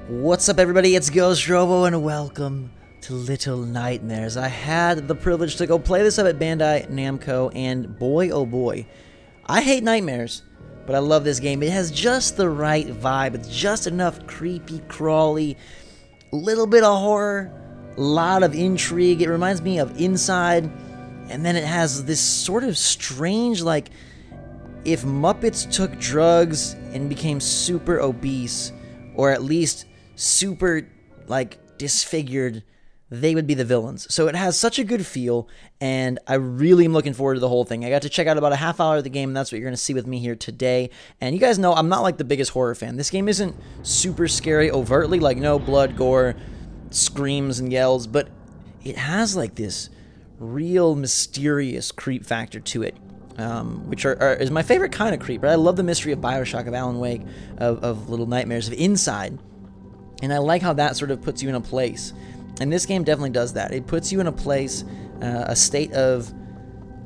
What's up, everybody? It's GhostRobo, and welcome to Little Nightmares. I had the privilege to go play this up at Bandai Namco, and boy, oh boy, I hate nightmares, but I love this game. It has just the right vibe. It's just enough creepy, crawly, little bit of horror, a lot of intrigue. It reminds me of Inside, and then it has this sort of strange, like, if Muppets took drugs and became super obese, or at least super, like, disfigured, they would be the villains. So it has such a good feel, and I really am looking forward to the whole thing. I got to check out about a half hour of the game, and that's what you're going to see with me here today. And you guys know I'm not like the biggest horror fan. This game isn't super scary overtly, like no blood, gore, screams, and yells, but it has like this real mysterious creep factor to it. Which is my favorite kind of creep, but I love the mystery of Bioshock, of Alan Wake, of Little Nightmares, of Inside, and I like how that sort of puts you in a place, and this game definitely does that. It puts you in a place, a state of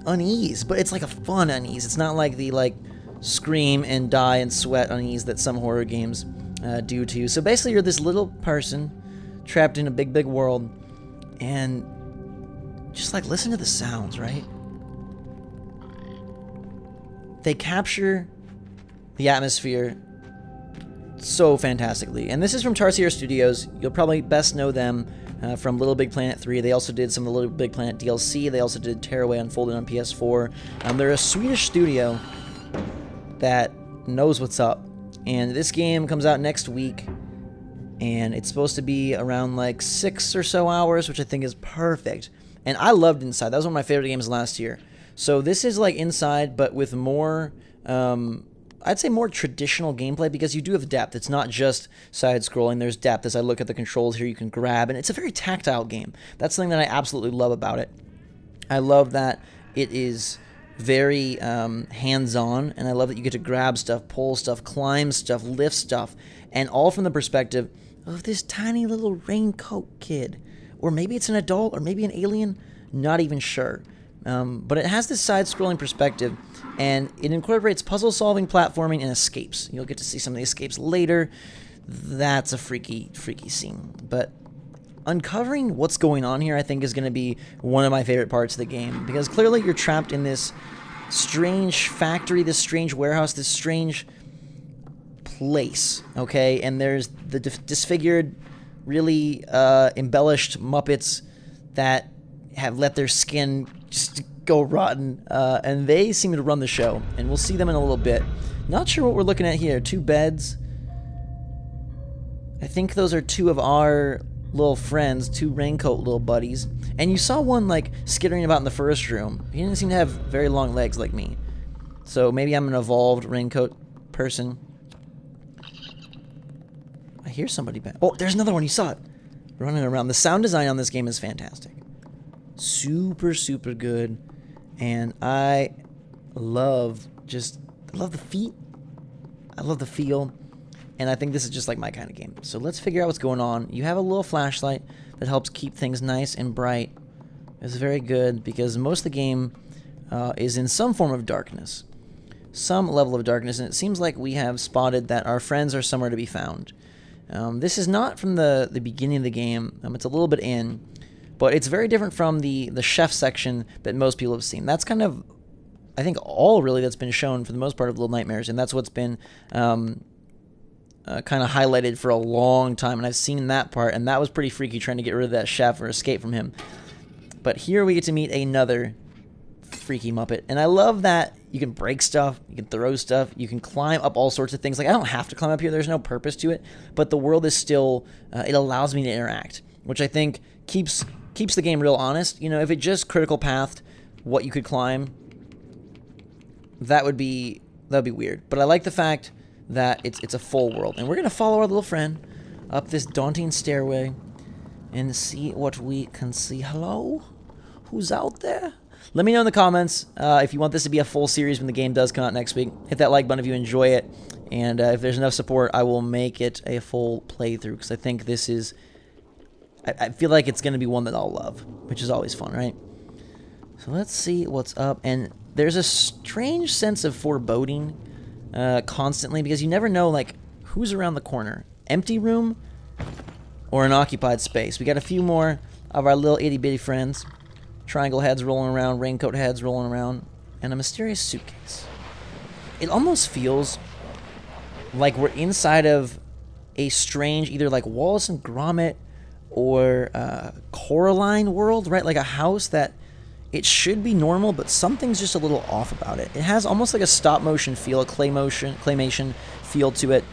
unease, but it's like a fun unease. It's not like the, like, scream and die and sweat unease that some horror games do to you. So basically you're this little person trapped in a big, big world, and just, like, listen to the sounds, right? They capture the atmosphere so fantastically. And this is from Tarsier Studios. You'll probably best know them from Little Big Planet 3. They also did some of the Little Big Planet DLC. They also did Tearaway Unfolded on PS4. They're a Swedish studio that knows what's up. And this game comes out next week. And it's supposed to be around like 6 or so hours, which I think is perfect. And I loved Inside. That was one of my favorite games last year. So this is like Inside, but with more, I'd say more traditional gameplay, because you do have depth. It's not just side-scrolling. There's depth. As I look at the controls here, you can grab, and it's a very tactile game. That's something that I absolutely love about it. I love that it is very hands-on, and I love that you get to grab stuff, pull stuff, climb stuff, lift stuff, and all from the perspective of this tiny little raincoat kid. Or maybe it's an adult, or maybe an alien, not even sure. But it has this side-scrolling perspective, and it incorporates puzzle-solving, platforming, and escapes. You'll get to see some of the escapes later. That's a freaky, freaky scene. But uncovering what's going on here, I think, is going to be one of my favorite parts of the game, because clearly you're trapped in this strange factory, this strange warehouse, this strange place, okay? And there's the disfigured, really embellished Muppets that have let their skin just go rotten, and they seem to run the show, and we'll see them in a little bit. Not sure what we're looking at here. 2 beds. I think those are 2 of our little friends, 2 raincoat little buddies, and you saw one like skittering about in the first room. He didn't seem to have very long legs like me, so maybe I'm an evolved raincoat person. I hear somebody back. Oh, there's another one. You saw it running around. The sound design on this game is fantastic. Super, super good, and I love the feet, I love the feel, and I think this is just like my kind of game. So let's figure out what's going on. You have a little flashlight that helps keep things nice and bright. It's very good, because most of the game is in some form of darkness, some level of darkness, and it seems like we have spotted that our friends are somewhere to be found. This is not from the beginning of the game. It's a little bit in. But it's very different from the chef section that most people have seen. That's kind of, I think, all really that's been shown for the most part of Little Nightmares, and that's what's been kind of highlighted for a long time. And I've seen that part, and that was pretty freaky, trying to get rid of that chef or escape from him. But here we get to meet another freaky Muppet, and I love that you can break stuff, you can throw stuff, you can climb up all sorts of things. Like, I don't have to climb up here. There's no purpose to it, but the world is still, it allows me to interact, which I think keeps the game real honest. You know, if it just critical pathed what you could climb, that would be weird. But I like the fact that it's a full world, and we're gonna follow our little friend up this daunting stairway and see what we can see. Hello, who's out there? Let me know in the comments if you want this to be a full series when the game does come out next week. Hit that like button if you enjoy it, and if there's enough support, I will make it a full playthrough, because I think this is, I feel like it's going to be one that I'll love, which is always fun, right? So let's see what's up. And there's a strange sense of foreboding constantly, because you never know, like, who's around the corner. Empty room, or an occupied space. We got a few more of our little itty-bitty friends. Triangle heads rolling around, raincoat heads rolling around, and a mysterious suitcase. It almost feels like we're inside of a strange, either like Wallace and Gromit or Coraline world, right? Like a house that it should be normal, but something's just a little off about it. It has almost like a stop-motion feel, a claymation feel to it,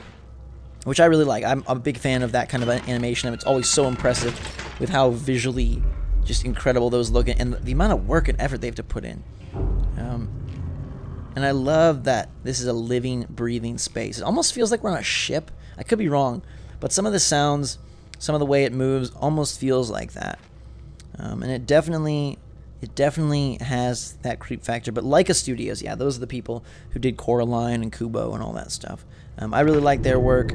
which I really like. I'm a big fan of that kind of animation. It's always so impressive with how visually just incredible those look, and the amount of work and effort they have to put in. And I love that this is a living, breathing space. It almost feels like we're on a ship. I could be wrong, but some of the sounds, some of the way it moves almost feels like that. And it definitely has that creep factor. But Leica Studios, yeah, those are the people who did Coraline and Kubo and all that stuff. I really like their work,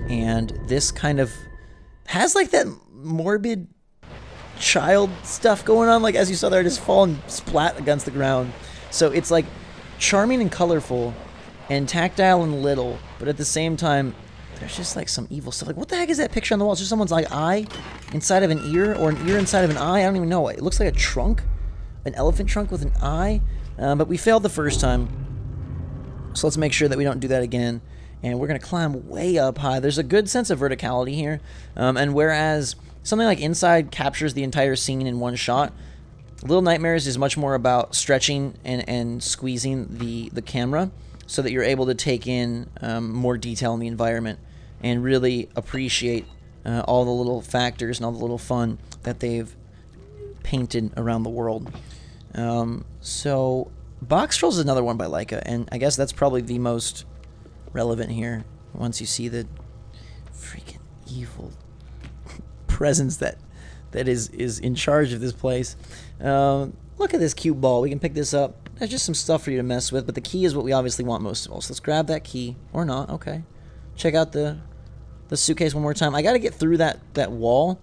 and this kind of has like that morbid child stuff going on. Like as you saw there, just fall and splat against the ground. So it's like charming and colorful and tactile and little, but at the same time, there's just like some evil stuff. Like what the heck is that picture on the wall? It's just someone's like eye inside of an ear, or an ear inside of an eye. I don't even know. It looks like a trunk. An elephant trunk with an eye, but we failed the first time, so let's make sure that we don't do that again. And we're going to climb way up high. There's a good sense of verticality here, and whereas something like Inside captures the entire scene in one shot, Little Nightmares is much more about stretching and squeezing the camera so that you're able to take in more detail in the environment and really appreciate all the little factors and all the little fun that they've painted around the world. So Box Trolls is another one by Leica, and I guess that's probably the most relevant here once you see the freaking evil presence that is in charge of this place. Look at this cute ball. We can pick this up. There's just some stuff for you to mess with, but the key is what we obviously want most of all. So let's grab that key, or not. Okay, check out the suitcase one more time. I got to get through that wall.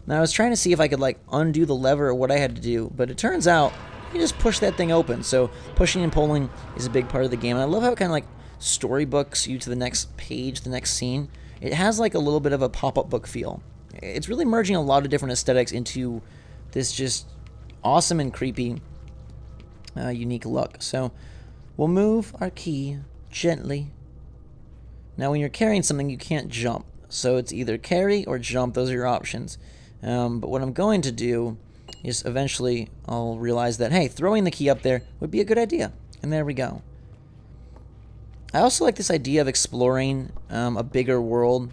Now I was trying to see if I could like undo the lever or what I had to do, but it turns out you just push that thing open. So pushing and pulling is a big part of the game, and I love how it kind of like storybooks you to the next page, the next scene. It has like a little bit of a pop-up book feel. It's really merging a lot of different aesthetics into this just awesome and creepy, unique look. So we'll move our key gently. Now when you're carrying something, you can't jump. So it's either carry or jump. Those are your options. But what I'm going to do is eventually I'll realize that, hey, throwing the key up there would be a good idea. And there we go. I also like this idea of exploring a bigger world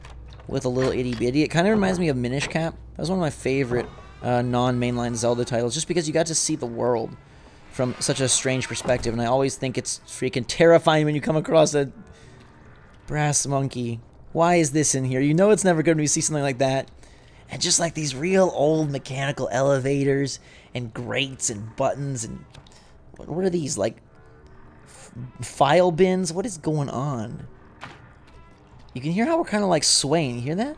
with a little itty-bitty. It kind of reminds me of Minish Cap. That was one of my favorite non-mainline Zelda titles, just because you got to see the world from such a strange perspective. And I always think it's freaking terrifying when you come across a brass monkey. Why is this in here? You know it's never good when you see something like that. And just like these real old mechanical elevators and grates and buttons and what are these, like file bins? What is going on? You can hear how we're kind of like swaying. You hear that?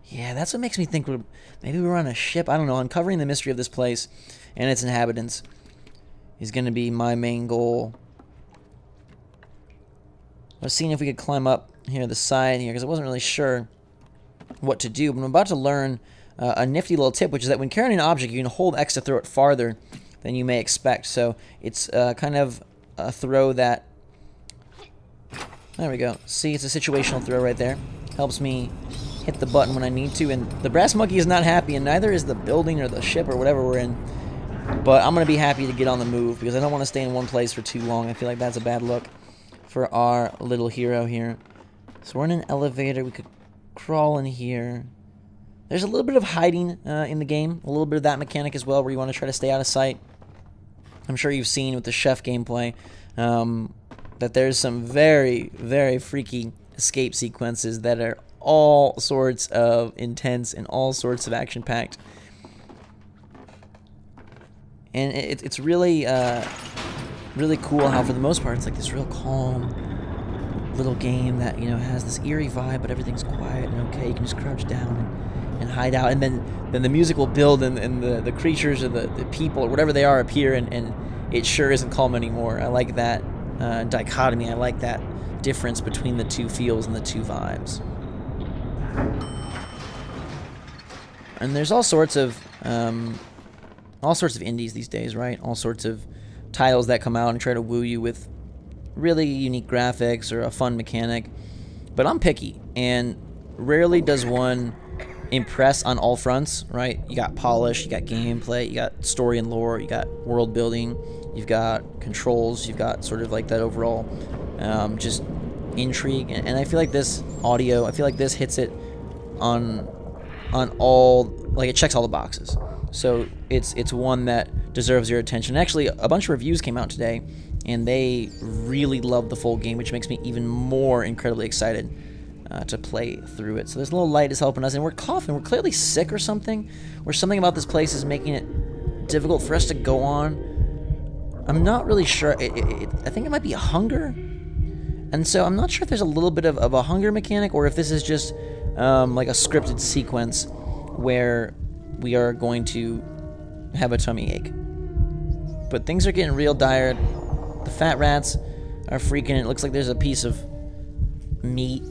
Yeah, that's what makes me think maybe we're on a ship. I don't know. Uncovering the mystery of this place and its inhabitants is going to be my main goal. I was seeing if we could climb up here the side here because I wasn't really sure what to do. But I'm about to learn a nifty little tip, which is that when carrying an object, you can hold X to throw it farther than you may expect. So it's kind of a throw that... There we go. See, it's a situational throw right there. Helps me hit the button when I need to. And the brass monkey is not happy, and neither is the building or the ship or whatever we're in. But I'm going to be happy to get on the move because I don't want to stay in one place for too long. I feel like that's a bad look for our little hero here. So we're in an elevator. We could crawl in here. There's a little bit of hiding in the game. A little bit of that mechanic as well, where you want to try to stay out of sight. I'm sure you've seen with the chef gameplay that there's some very, very freaky escape sequences that are all sorts of intense and all sorts of action-packed. And it's really, really cool how, for the most part, it's like this real calm little game that, you know, has this eerie vibe, but everything's quiet and okay. You can just crouch down and hide out, and then the music will build, and the creatures or the people or whatever they are appear, and it sure isn't calm anymore. I like that dichotomy. I like that difference between the two feels and the two vibes. And there's all sorts of indies these days, right? All sorts of titles that come out and try to woo you with really unique graphics or a fun mechanic. But I'm picky, and rarely does one impress on all fronts, right? You got polish, you got gameplay, you got story and lore, you got world building, you've got controls, you've got sort of like that overall just intrigue. And I feel like this audio, I feel like this hits it on all, like it checks all the boxes. So it's one that deserves your attention. Actually, a bunch of reviews came out today, and they really loved the full game, which makes me even more incredibly excited to play through it. So this little light is helping us, and we're coughing. We're clearly sick or something, or something about this place is making it difficult for us to go on. I'm not really sure. I think it might be hunger, and so I'm not sure if there's a little bit of a hunger mechanic, or if this is just like a scripted sequence where we are going to have a tummy ache. But things are getting real dire. The fat rats are freaking. It looks like there's a piece of meat.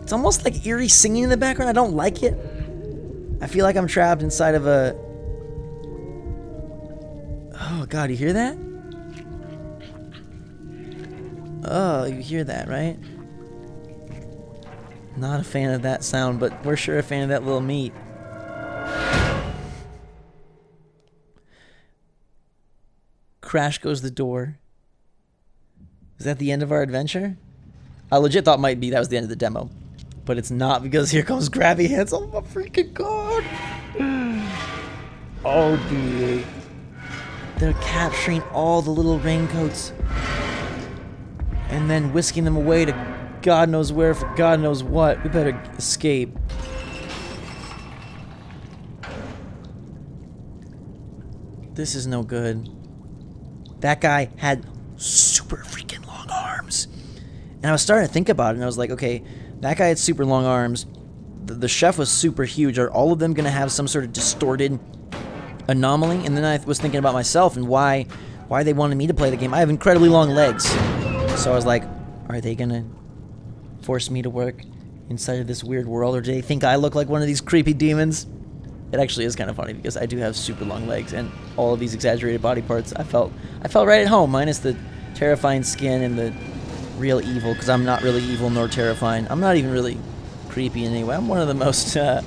It's almost like eerie singing in the background. I don't like it. I feel like I'm trapped inside of a... Oh, God, you hear that? Oh, you hear that, right? Not a fan of that sound, but we're sure a fan of that little meat. Crash goes the door. Is that the end of our adventure? I legit thought might be that was the end of the demo. But it's not, because here comes Grabby Hands. Oh my freaking god! Oh dude. They're capturing all the little raincoats and then whisking them away to God knows where for God knows what. We better escape. This is no good. That guy had super freaking long arms. And I was starting to think about it, and I was like, okay, that guy had super long arms. The chef was super huge. Are all of them going to have some sort of distorted anomaly? And then I was thinking about myself and why they wanted me to play the game. I have incredibly long legs. So I was like, are they going to force me to work inside of this weird world, or do they think I look like one of these creepy demons? It actually is kind of funny, because I do have super long legs and all of these exaggerated body parts. I felt right at home, minus the terrifying skin and the real evil, because I'm not really evil nor terrifying. I'm not even really creepy in any way. I'm one of the most, I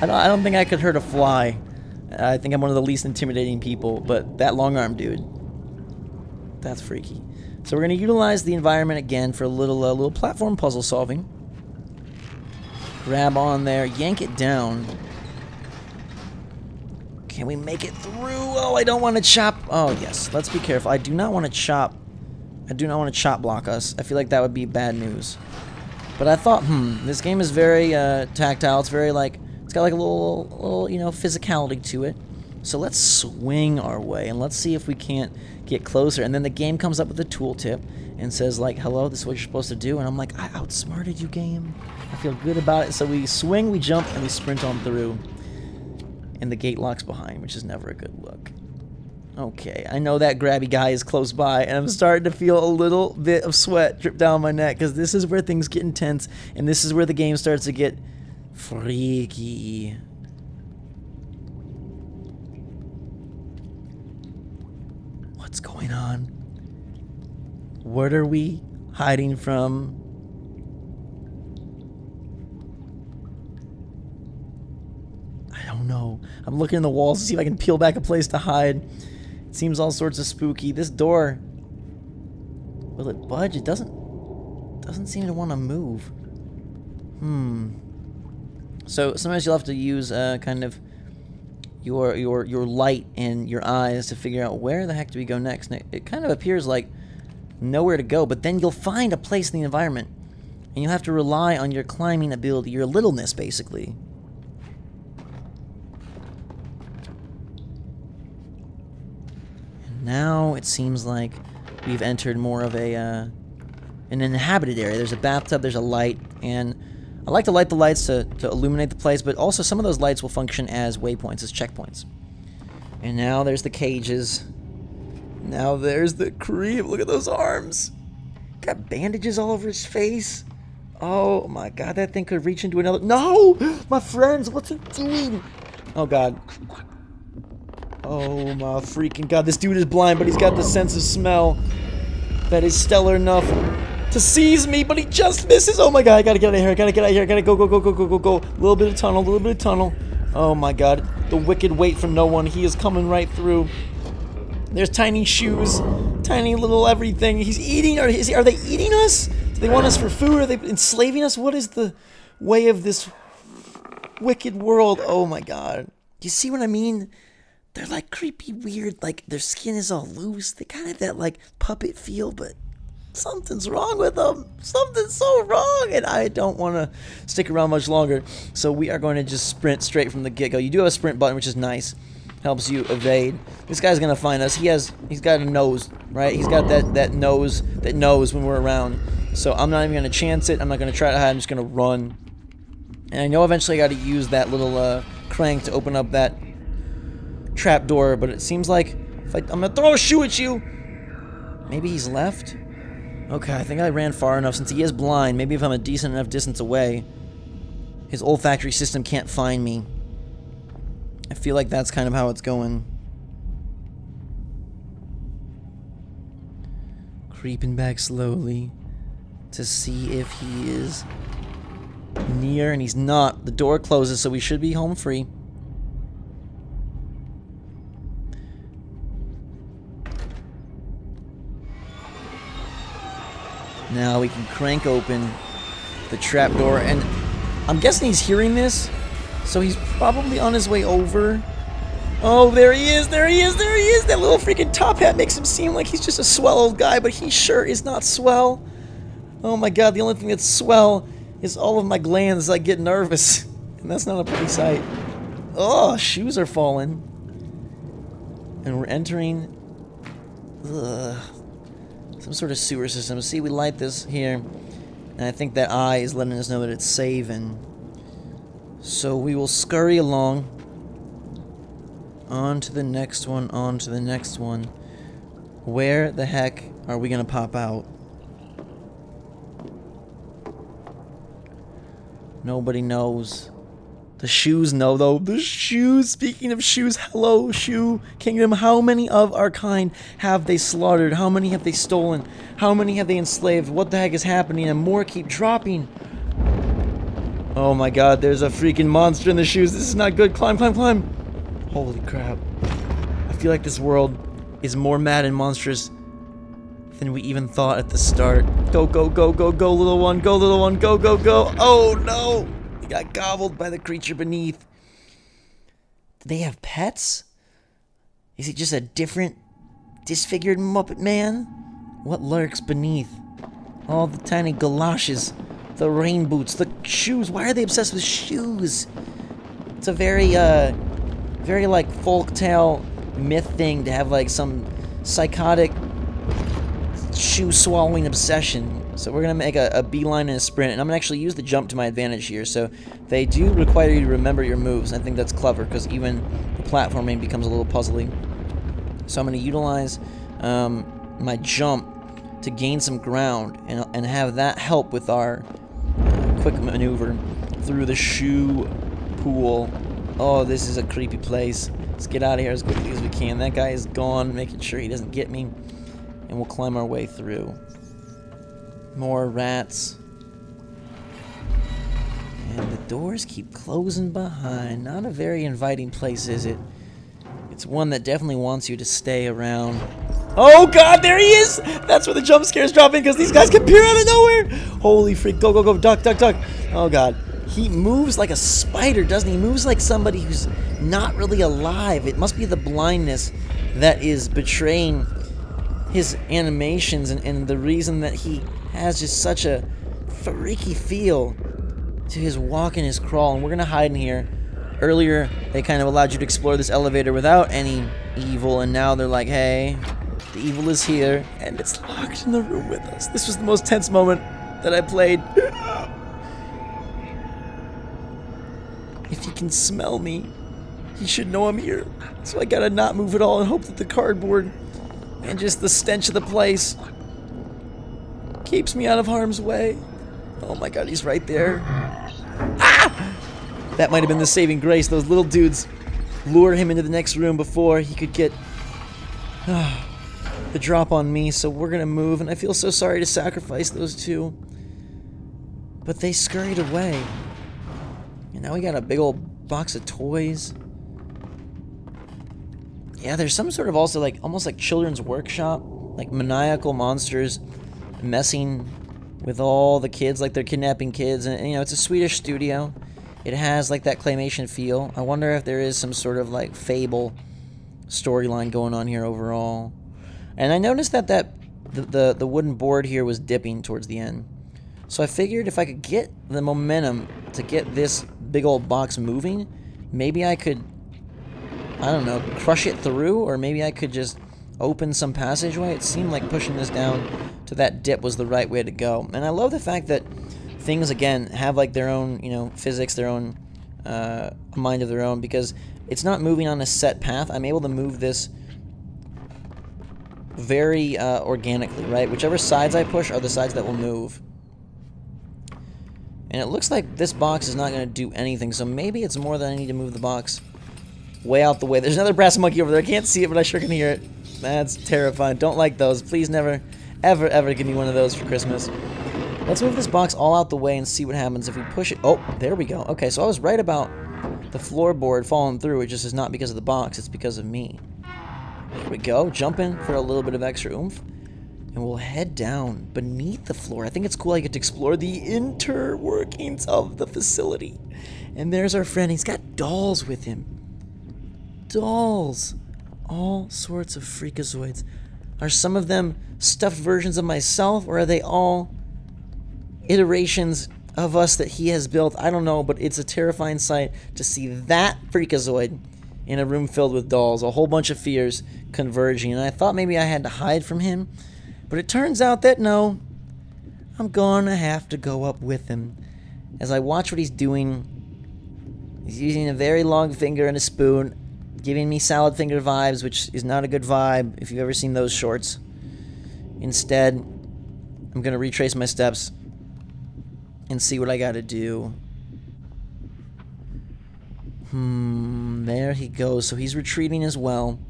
don't think I could hurt a fly. I think I'm one of the least intimidating people, but that long arm dude, that's freaky. So we're going to utilize the environment again for a little platform puzzle solving. Grab on there, yank it down. Can we make it through? Oh, I don't want to chop. Oh, yes. Let's be careful. I do not want to chop. I do not want to chop block us. I feel like that would be bad news. But I thought, this game is very tactile. It's very like, it's got like a little, you know, physicality to it. So let's swing our way and let's see if we can't get closer. And then the game comes up with a tooltip and says like, hello, this is what you're supposed to do. And I'm like, I outsmarted you, game. I feel good about it. So we swing, we jump, and we sprint on through. And the gate locks behind, which is never a good look. Okay, I know that grabby guy is close by, and I'm starting to feel a little bit of sweat drip down my neck, because this is where things get intense, and this is where the game starts to get freaky. What's going on? What are we hiding from? I don't know. I'm looking in the walls to see if I can peel back a place to hide. It seems all sorts of spooky. This door, will it budge? It doesn't seem to want to move. So sometimes you'll have to use kind of your light and your eyes to figure out where the heck do we go next. And it kind of appears like nowhere to go, but then you'll find a place in the environment, and you'll have to rely on your climbing ability, your littleness, basically. Now it seems like we've entered more of an inhabited area. There's a bathtub, there's a light, and I like to light the lights to illuminate the place, but also some of those lights will function as waypoints, as checkpoints. And now there's the cages. Now there's the creep. Look at those arms. Got bandages all over his face. Oh my god, that thing could reach into another. No! My friends, what's it doing? Oh god. Oh my freaking god. This dude is blind, but he's got the sense of smell that is stellar enough to seize me, but he just misses. Oh my god, I gotta get out of here. I gotta get out of here. I gotta go, go, go, go, go, go, go. A little bit of tunnel, a little bit of tunnel. Oh my god. The wicked wait for no one. He is coming right through. There's tiny shoes, tiny little everything. He's eating. Are they eating us? Do they want us for food? Are they enslaving us? What is the way of this wicked world? Oh my god. Do you see what I mean? They're like creepy, weird, like their skin is all loose. They kind of have that like puppet feel, but something's wrong with them. Something's so wrong, and I don't want to stick around much longer. So we are going to just sprint straight from the get-go. You do have a sprint button, which is nice. Helps you evade. This guy's gonna find us. He's got a nose, right? He's got that nose that knows when we're around. So I'm not even gonna chance it. I'm not gonna try to hide. I'm just gonna run. And I know eventually I got to use that little crank to open up that trap door, but it seems like if I'm gonna throw a shoe at you. Maybe he's left. Okay, I think I ran far enough. Since he is blind, maybe if I'm a decent enough distance away, his olfactory system can't find me. I feel like that's kind of how it's going. Creeping back slowly to see if he is near, and he's not. The door closes, so we should be home free. Now we can crank open the trapdoor, and I'm guessing he's hearing this, so he's probably on his way over. Oh, there he is, there he is, there he is! That little freaking top hat makes him seem like he's just a swell old guy, but he sure is not swell. Oh my god, the only thing that's swell is all of my glands. I get nervous, and that's not a pretty sight. Oh, shoes are falling. And we're entering some sort of sewer system. See, we light this here, and I think that eye is letting us know that it's saving. So we will scurry along. On to the next one, on to the next one. Where the heck are we gonna pop out? Nobody knows. The shoes know, though. The shoes, speaking of shoes, hello, shoe kingdom. How many of our kind have they slaughtered? How many have they stolen? How many have they enslaved? What the heck is happening? And more keep dropping. Oh my god, there's a freaking monster in the shoes. This is not good. Climb, climb, climb. Holy crap. I feel like this world is more mad and monstrous than we even thought at the start. Go, go, go, go, go, little one. Go, little one. Go, go, go. Oh, no. He got gobbled by the creature beneath. Do they have pets? Is he just a different, disfigured Muppet Man? What lurks beneath? All the tiny galoshes, the rain boots, the shoes. Why are they obsessed with shoes? It's a very like folktale myth thing to have like some psychotic shoe swallowing obsession. So we're gonna make a beeline and a sprint, and I'm gonna actually use the jump to my advantage here. So they do require you to remember your moves. I think that's clever because even the platforming becomes a little puzzly. So I'm gonna utilize my jump to gain some ground and have that help with our quick maneuver through the shoe pool. Oh, this is a creepy place. Let's get out of here as quickly as we can. That guy is gone, making sure he doesn't get me. And we'll climb our way through. More rats. And the doors keep closing behind. Not a very inviting place, is it? It's one that definitely wants you to stay around. Oh god, there he is! That's where the jump scares drop in, because these guys can appear out of nowhere! Holy freak, go, go, go, duck, duck, duck. Oh god. He moves like a spider, doesn't he? He moves like somebody who's not really alive. It must be the blindness that is betraying his animations and the reason that he has just such a freaky feel to his walk and his crawl. And we're gonna hide in here. Earlier, they kind of allowed you to explore this elevator without any evil, and now they're like, hey, the evil is here, and it's locked in the room with us. This was the most tense moment that I played. If he can smell me, he should know I'm here. So I gotta not move at all and hope that the cardboard and just the stench of the place keeps me out of harm's way. Oh my god, he's right there. Ah! That might have been the saving grace. Those little dudes lure him into the next room before he could get the drop on me. So we're gonna move, and I feel so sorry to sacrifice those two. But they scurried away. And now we got a big old box of toys. Yeah, there's some sort of also like almost like children's workshop, like maniacal monsters messing with all the kids, like they're kidnapping kids, and you know, it's a Swedish studio. It has like that claymation feel. I wonder if there is some sort of like Fable storyline going on here overall. And I noticed that the wooden board here was dipping towards the end. So I figured if I could get the momentum to get this big old box moving, maybe I could, I don't know, crush it through, or maybe I could just open some passageway. It seemed like pushing this down to that dip was the right way to go. And I love the fact that things, again, have like their own, you know, physics, their own mind of their own, because it's not moving on a set path. I'm able to move this very organically, right? Whichever sides I push are the sides that will move. And it looks like this box is not going to do anything, so maybe it's more that I need to move the box way out the way. There's another brass monkey over there. I can't see it, but I sure can hear it. That's terrifying. Don't like those. Please never, ever, ever give me one of those for Christmas. Let's move this box all out the way and see what happens if we push it. Oh, there we go. Okay, so I was right about the floorboard falling through. It just is not because of the box. It's because of me. Here we go. Jump in for a little bit of extra oomph. And we'll head down beneath the floor. I think it's cool I get to explore the interworkings of the facility. And there's our friend. He's got dolls with him. Dolls. All sorts of freakazoids. Are some of them stuffed versions of myself, or are they all iterations of us that he has built? I don't know, but it's a terrifying sight to see that freakazoid in a room filled with dolls. A whole bunch of fears converging. And I thought maybe I had to hide from him. But it turns out that no, I'm gonna have to go up with him. As I watch what he's doing, he's using a very long finger and a spoon, giving me salad finger vibes, which is not a good vibe if you've ever seen those shorts. Instead, I'm gonna retrace my steps and see what I gotta do. There he goes. So he's retreating as well.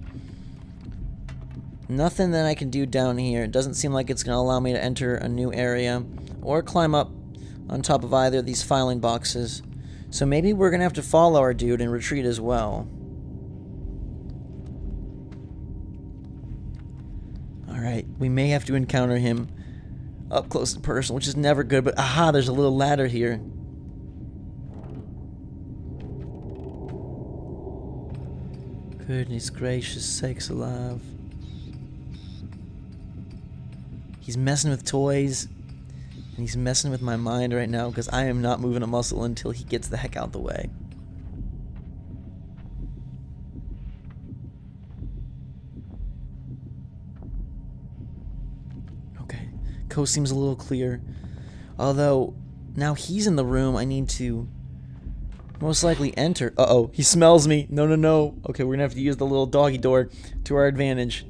Nothing that I can do down here. It doesn't seem like it's going to allow me to enter a new area or climb up on top of either of these filing boxes. So maybe we're going to have to follow our dude and retreat as well. Alright, we may have to encounter him up close and personal, which is never good, but aha, there's a little ladder here. Goodness gracious sakes alive. He's messing with toys, and he's messing with my mind right now because I am not moving a muscle until he gets the heck out the way. Okay, coast seems a little clear. Although, now he's in the room, I need to most likely enter. Uh-oh, he smells me. No, no, no. Okay, we're gonna have to use the little doggy door to our advantage.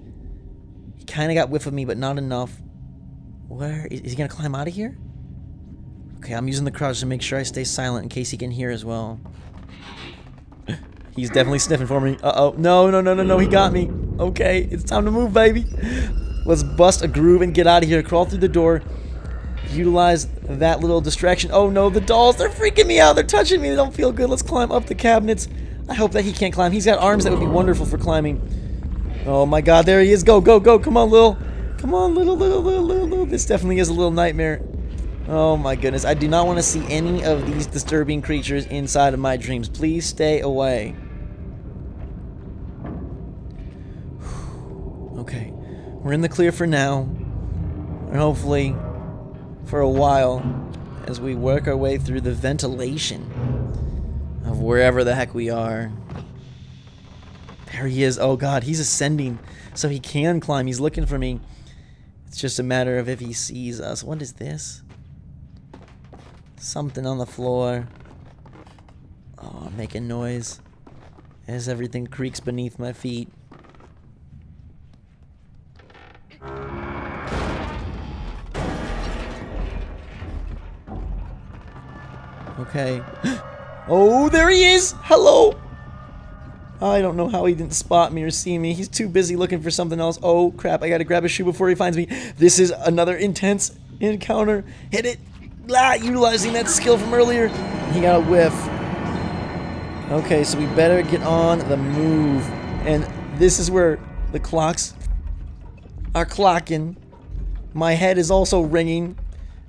He kind of got whiff of me, but not enough. Where is he gonna climb out of here? Okay, I'm using the crouch to make sure I stay silent in case he can hear as well. He's definitely sniffing for me. Uh-oh. No, no, no, no, no. He got me. Okay, it's time to move, baby. Let's bust a groove and get out of here. Crawl through the door. Utilize that little distraction. Oh, no, the dolls. They're freaking me out. They're touching me. They don't feel good. Let's climb up the cabinets. I hope that he can't climb. He's got arms that would be wonderful for climbing. Oh, my God. There he is. Go, go, go. Come on, Lil. Come on, little. This definitely is a little nightmare. Oh, my goodness. I do not want to see any of these disturbing creatures inside of my dreams. Please stay away. Okay. We're in the clear for now. And hopefully for a while as we work our way through the ventilation of wherever the heck we are. There he is. Oh, God. He's ascending. So he can climb. He's looking for me. It's just a matter of if he sees us. What is this? Something on the floor. Oh, making noise as everything creaks beneath my feet. Okay. Oh, there he is! Hello! I don't know how he didn't spot me or see me. He's too busy looking for something else. Oh, crap. I gotta grab a shoe before he finds me. This is another intense encounter. Hit it! Utilizing that skill from earlier. He got a whiff. Okay, so we better get on the move. And this is where the clocks are clocking. My head is also ringing.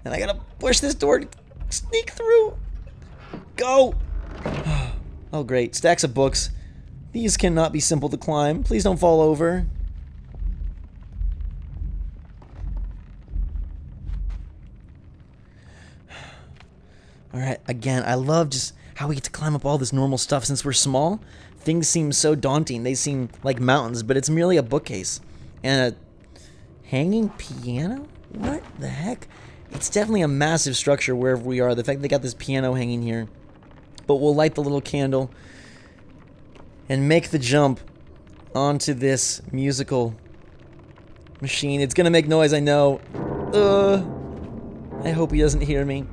And I gotta push this door to sneak through. Go! Oh, great. Stacks of books. These cannot be simple to climb. Please don't fall over. Alright, again, I love just how we get to climb up all this normal stuff. Since we're small, things seem so daunting. They seem like mountains, but it's merely a bookcase. And a hanging piano? What the heck? It's definitely a massive structure wherever we are. The fact they got this piano hanging here. But we'll light the little candle and make the jump onto this musical machine. It's gonna make noise, I know. I hope he doesn't hear me.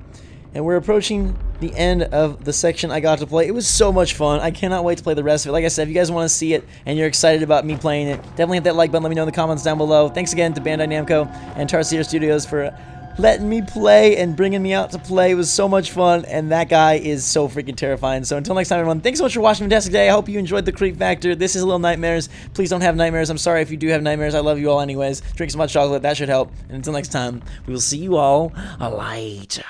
And we're approaching the end of the section I got to play. It was so much fun. I cannot wait to play the rest of it. Like I said, if you guys want to see it and you're excited about me playing it, definitely hit that like button. Let me know in the comments down below. Thanks again to Bandai Namco and Tarsier Studios for letting me play and bringing me out to play. It was so much fun, and that guy is so freaking terrifying. So until next time, everyone, thanks so much for watching. Fantastic day. I hope you enjoyed the creep factor. This is a little nightmares. Please don't have nightmares. I'm sorry if you do have nightmares. I love you all anyways. Drink some hot chocolate. That should help. And until next time, we will see you all later.